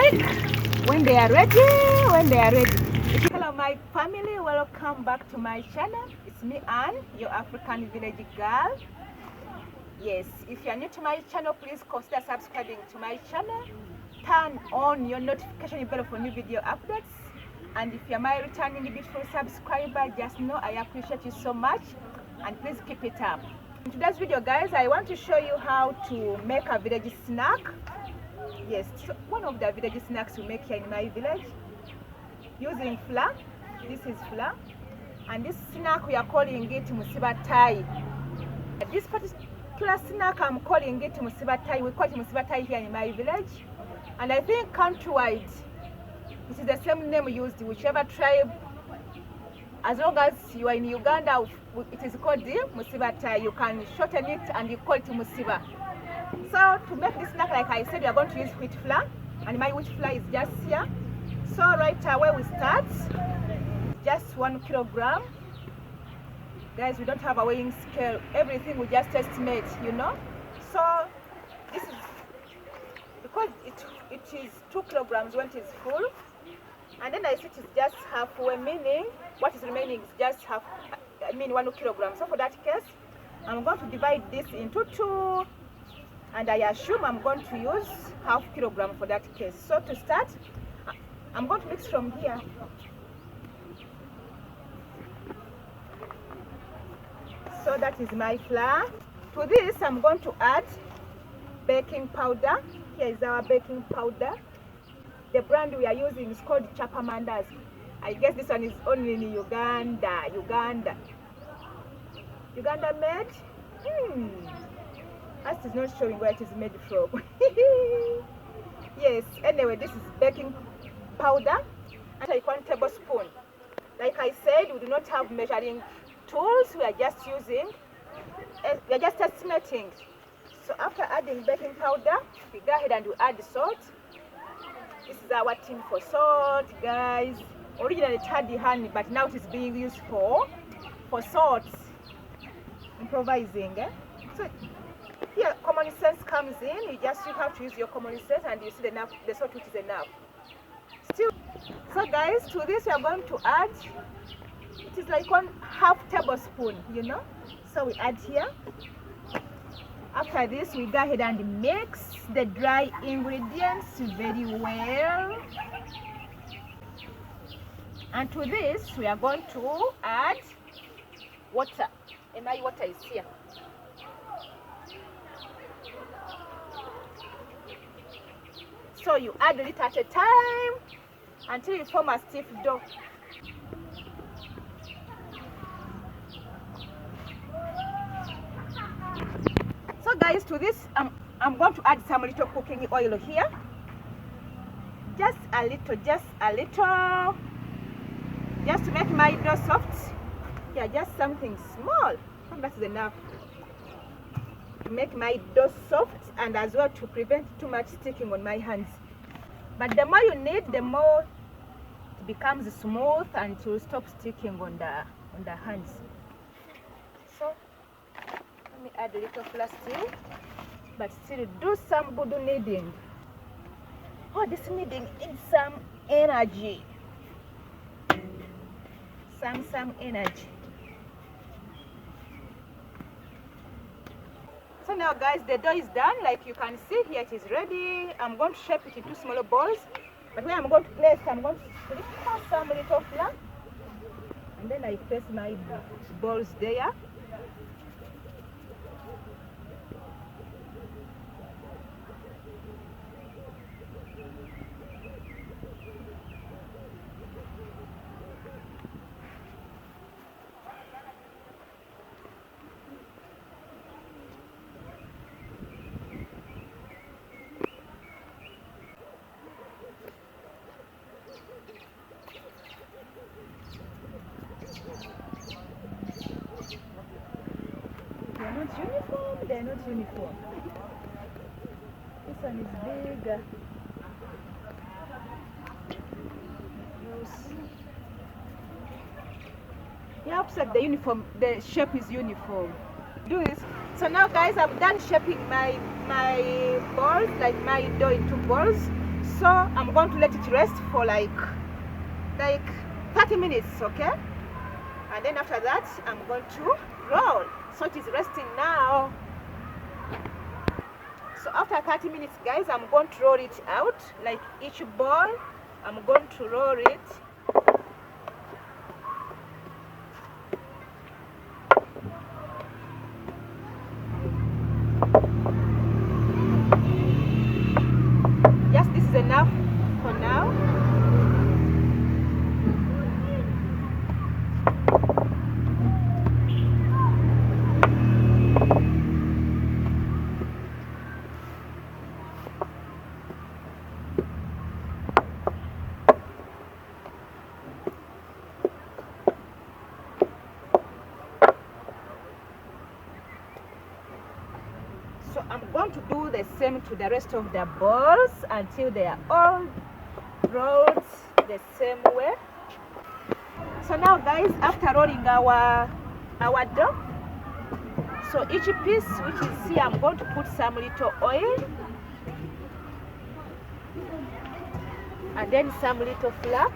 like when they are ready. Hello my family, welcome back to my channel. It's me Anne, your African village girl. Yes, if you are new to my channel, please consider subscribing to my channel. Turn on your notification bell for new video updates. And if you are my returning beautiful subscriber, just know I appreciate you so much, and please keep it up. In today's video, guys, I want to show you how to make a village snack. Yes, one of the village snacks we make here in my village using flour. This is flour, and this snack we are calling it Musibatayi. This particular snack I'm calling it Musibatayi. We call it Musibatayi here in my village, and I think countrywide this is the same name used, whichever tribe. As long as you are in Uganda, it is called the Musibatayi. You can shorten it and you call it Musiba. So to make this snack, like I said, we are going to use wheat flour, and my wheat flour is just here. So right away we start, just 1 kilogram. Guys, we don't have a weighing scale. Everything we just estimate, you know. So this is because it is 2 kilograms when it is full, and then I see it is just halfway, meaning what is remaining is just half. I mean 1 kilogram. So for that case, I'm going to divide this into 2. And I assume I'm going to use half kilogram for that case. So to start, I'm going to mix from here. So that is my flour. To this, I'm going to add baking powder. Here is our baking powder. The brand we are using is called Chapamandas. I guess this one is only in Uganda. Uganda made? As it is not showing where it is made from. Yes, anyway, this is baking powder. And like 1 tablespoon. Like I said, we do not have measuring tools. We are just estimating. So after adding baking powder, we go ahead and we add salt. This is our tin for salt, guys. Originally it had the honey, but now it is being used for salt. Improvising, So here, common sense comes in. You have to use your common sense, and you see the salt which is enough. So guys, to this we are going to add, it is like 1/2 tablespoon, you know. So we add here. After this, we go ahead and mix the dry ingredients very well. And to this, we are going to add water. And my water is here. So you add it at a time until you form a stiff dough. So guys, to this I'm going to add some little cooking oil here. Just a little, just to make my dough soft. Yeah, just something small. That is enough to make my dough soft, and as well to prevent too much sticking on my hands. But the more you need, the more it becomes smooth and to stop sticking on the hands. So let me add a little flour still, but still do some good kneading. Oh, this kneading needs some energy. Some energy. So now guys, the dough is done. Like you can see here, it is ready. I'm going to shape it into smaller balls, but where I'm going to place, I'm going to sprinkle some little flour, and then I place my balls there. They're not uniform. This one is bigger. Yeah, upset the uniform, the shape is uniform. Do this. So now guys, I'm done shaping my balls, like my dough into balls. So I'm I'm going to let it rest for like 30 minutes, okay? And then after that, I'm going to roll. So it is resting now. So after 30 minutes, guys, I'm going to roll it out. Like each ball, I'm going to roll it. Yes, this is enough for now. So I'm going to do the same to the rest of the balls until they are all rolled the same way. So now, guys, after rolling our dough, so each piece which is here, I'm going to put some little oil and then some little flour.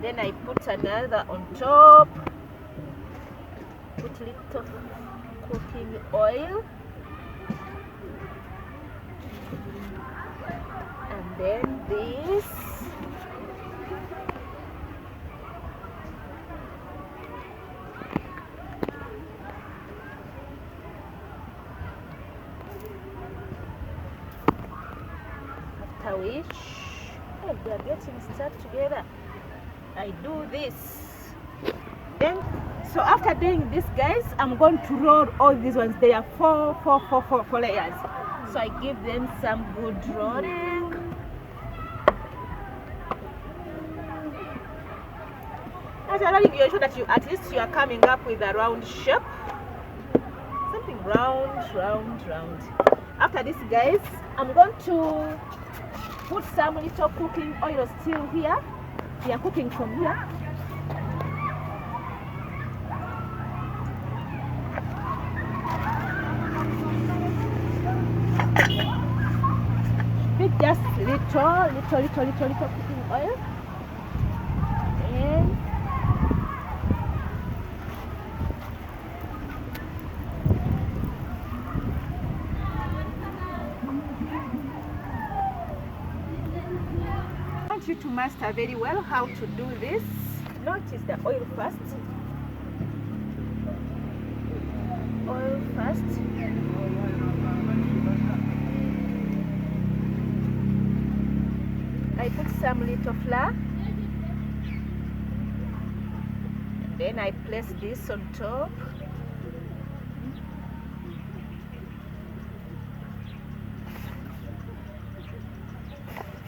Then I put another on top. Put little cooking oil, and then this. After which, oh, they are getting stuck together. I do this. Then, so after doing this, guys, I'm going to roll all these ones. They are four layers. So I give them some good rolling. After rolling, you ensure that at least you are coming up with a round shape. Something round. After this, guys, I'm going to put some little cooking oil still here. We are cooking from here. With just little cooking oil. And I want you to master very well how to do this. Notice the oil first. Oil first. I put some little flour. Then I place this on top.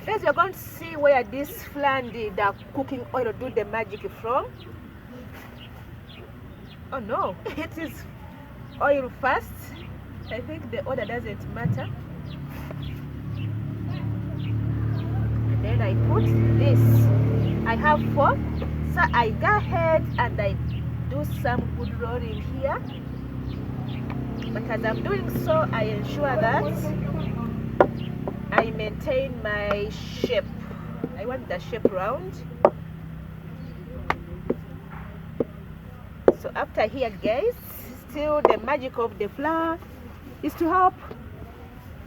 Guys, you're going to see where this flour and the cooking oil do the magic from. Oh no, it is oil first. I think the order doesn't matter. And then I put this. I have 4, so I go ahead and I do some good rolling here. But as I'm doing so, I ensure that I maintain my shape. I want the shape round. So after here, guys, still the magic of the flour is to help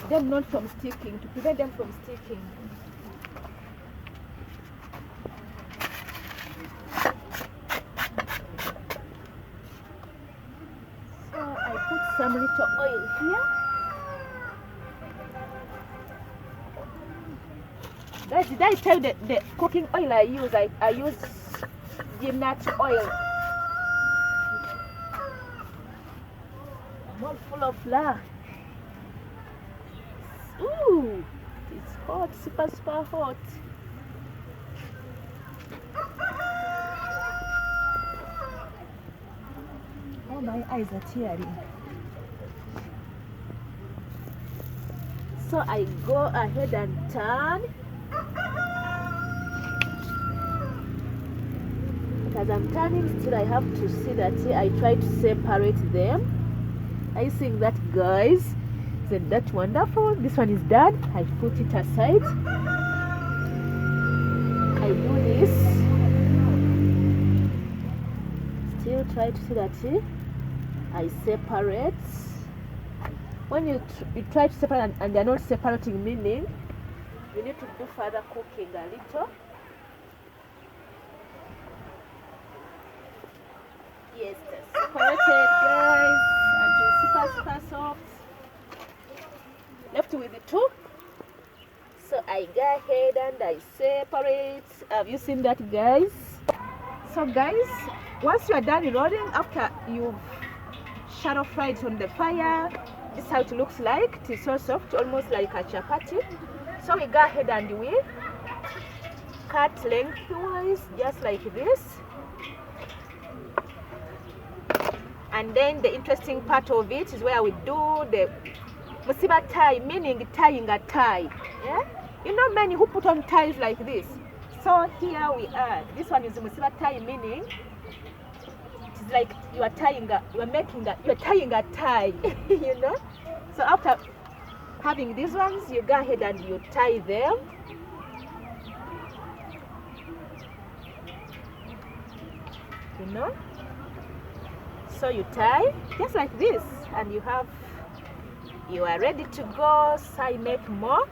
them not from sticking, to prevent them from sticking. So I put some little oil here. Guys, did I tell you the cooking oil I use? I use nut oil. I'm all full of flour. Ooh, it's hot, super hot. Oh, my eyes are tearing. So I go ahead and turn. As I'm turning, still I have to see that I try to separate them. Are you seeing that, guys? Isn't that wonderful? This one is done. I put it aside. I do this. Still try to see that I separate. When you try to separate and they're not separating, meaning you need to do further cooking a little. Yes, they're separated, guys, and super soft. Left with the two. So I go ahead and I separate. Have you seen that, guys? So guys, once you are done rolling, after you've shallow fried on the fire, this is how it looks like. It is so soft, almost like a chapati. So we go ahead and we cut lengthwise, just like this. And then the interesting part of it is where we do the Musibatayi, meaning tying a tie. Yeah? You know many who put on ties like this. So here we are. This one is Musibatayi, meaning it's like you are tying a tie, you know. So after having these ones, you go ahead and you tie them. You know. So you tie just like this, and you are ready to go. So I make more.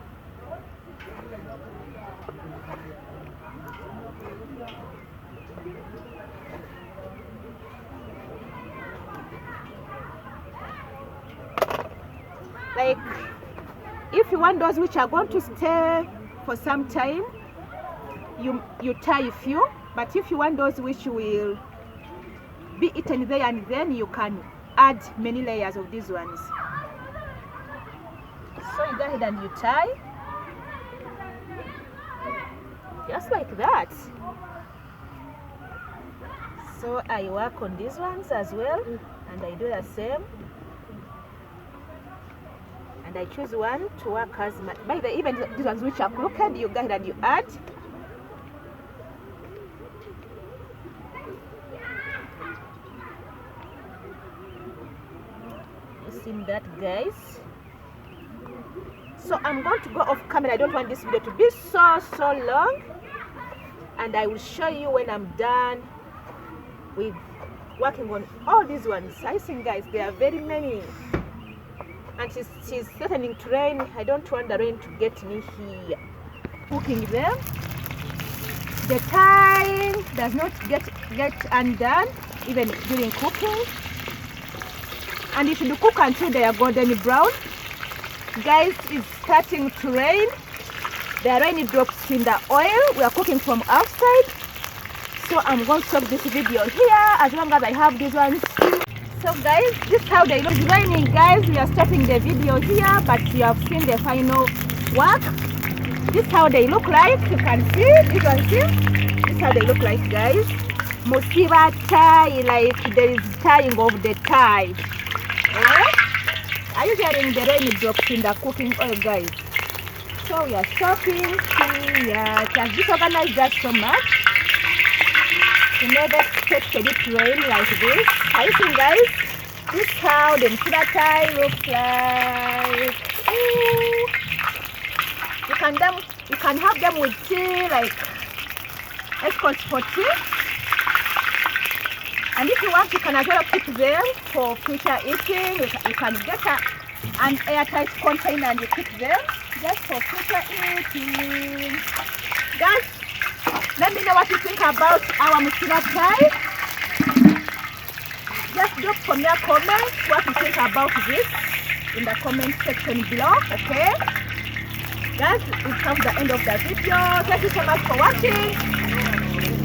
Like, if you want those which are going to stay for some time, you tie a few. But if you want those which will be eaten there and then, you can add many layers of these ones. So you go ahead and you tie just like that. So I work on these ones as well, and I do the same. And I choose one to work as my, by the even these ones which are crooked, you go ahead and you add. You see that, guys? So I'm going to go off camera. I don't want this video to be so long, and I will show you when I'm done with working on all these ones. I think, guys, there are very many, and she's threatening to rain. I don't want the rain to get me here. Cooking them, the time does not get undone even during cooking, and you should cook until they are golden brown. Guys, it's starting to rain. The rain drops in the oil. We are cooking from outside, so I'm going to stop this video here as long as I have these ones. So guys, this is how they look. It's raining, guys. We are stopping the video here, but you have seen the final work. This is how they look like. You can see, you can see. This is how they look like, guys. Musibatayi, like there is tying of the tie. Are you hearing the rain drops in the cooking oil, guys? So we are stopping here. It has disorganized us so much. We never expected it to rain like this. Are you seeing, guys? This is how the Musibatayi looks like. Ooh. You can have them with tea, like escorts for tea. And if you want, you can as well keep them for future eating. You can get an airtight container and you keep them just for future eating. Guys, let me know what you think about our Musibatayi. Just drop from your comments what you think about this in the comment section below, okay? Guys, we come to the end of the video. Thank you so much for watching.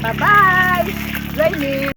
Bye-bye. Rainy.